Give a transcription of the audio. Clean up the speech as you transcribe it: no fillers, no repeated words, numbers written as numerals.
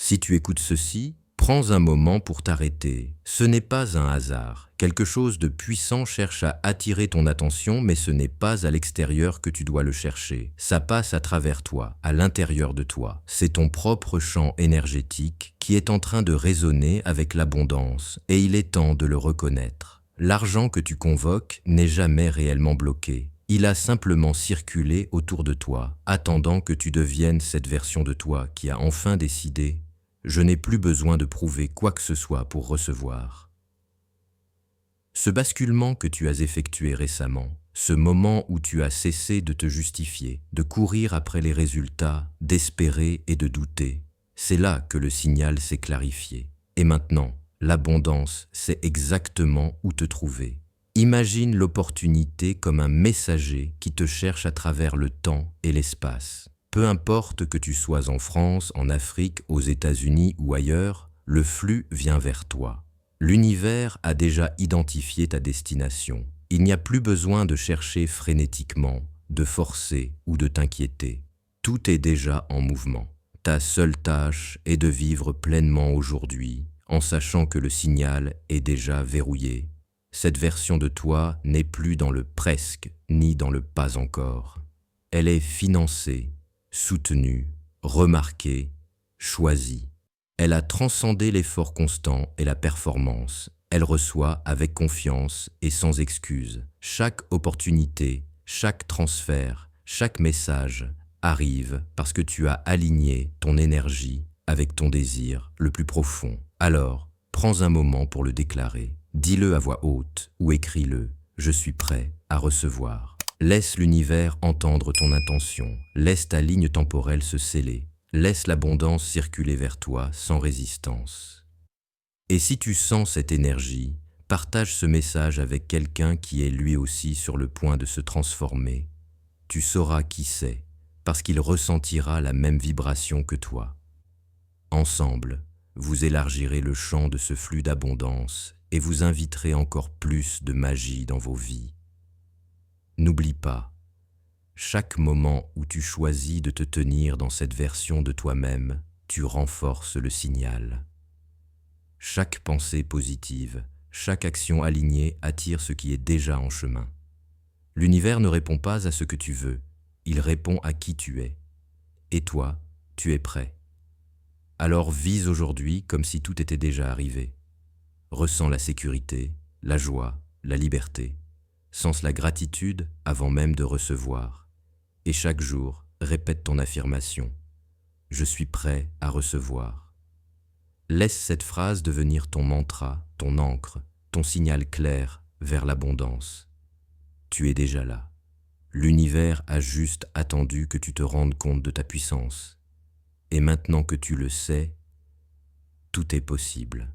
Si tu écoutes ceci, prends un moment pour t'arrêter. Ce n'est pas un hasard. Quelque chose de puissant cherche à attirer ton attention, mais ce n'est pas à l'extérieur que tu dois le chercher. Ça passe à travers toi, à l'intérieur de toi. C'est ton propre champ énergétique qui est en train de résonner avec l'abondance, et il est temps de le reconnaître. L'argent que tu convoques n'est jamais réellement bloqué. Il a simplement circulé autour de toi, attendant que tu deviennes cette version de toi qui a enfin décidé « Je n'ai plus besoin de prouver quoi que ce soit pour recevoir ». Ce basculement que tu as effectué récemment, ce moment où tu as cessé de te justifier, de courir après les résultats, d'espérer et de douter, c'est là que le signal s'est clarifié. Et maintenant, l'abondance sait exactement où te trouver. Imagine l'opportunité comme un messager qui te cherche à travers le temps et l'espace. Peu importe que tu sois en France, en Afrique, aux États-Unis ou ailleurs, le flux vient vers toi. L'univers a déjà identifié ta destination. Il n'y a plus besoin de chercher frénétiquement, de forcer ou de t'inquiéter. Tout est déjà en mouvement. Ta seule tâche est de vivre pleinement aujourd'hui, en sachant que le signal est déjà verrouillé. Cette version de toi n'est plus dans le presque ni dans le pas encore. Elle est financée, soutenue, remarquée, choisie. Elle a transcendé l'effort constant et la performance. Elle reçoit avec confiance et sans excuse. Chaque opportunité, chaque transfert, chaque message arrive parce que tu as aligné ton énergie avec ton désir le plus profond. Alors, prends un moment pour le déclarer. Dis-le à voix haute ou écris-le. Je suis prêt à recevoir. Laisse l'univers entendre ton intention. Laisse ta ligne temporelle se sceller. Laisse l'abondance circuler vers toi sans résistance. Et si tu sens cette énergie, partage ce message avec quelqu'un qui est lui aussi sur le point de se transformer. Tu sauras qui c'est, parce qu'il ressentira la même vibration que toi. Ensemble, vous élargirez le champ de ce flux d'abondance et vous inviterez encore plus de magie dans vos vies. N'oublie pas, chaque moment où tu choisis de te tenir dans cette version de toi-même, tu renforces le signal. Chaque pensée positive, chaque action alignée attire ce qui est déjà en chemin. L'univers ne répond pas à ce que tu veux, il répond à qui tu es. Et toi, tu es prêt. Alors vise aujourd'hui comme si tout était déjà arrivé. Ressens la sécurité, la joie, la liberté. Sens la gratitude avant même de recevoir. Et chaque jour, répète ton affirmation. Je suis prêt à recevoir. Laisse cette phrase devenir ton mantra, ton encre, ton signal clair vers l'abondance. Tu es déjà là. L'univers a juste attendu que tu te rendes compte de ta puissance. Et maintenant que tu le sais, tout est possible.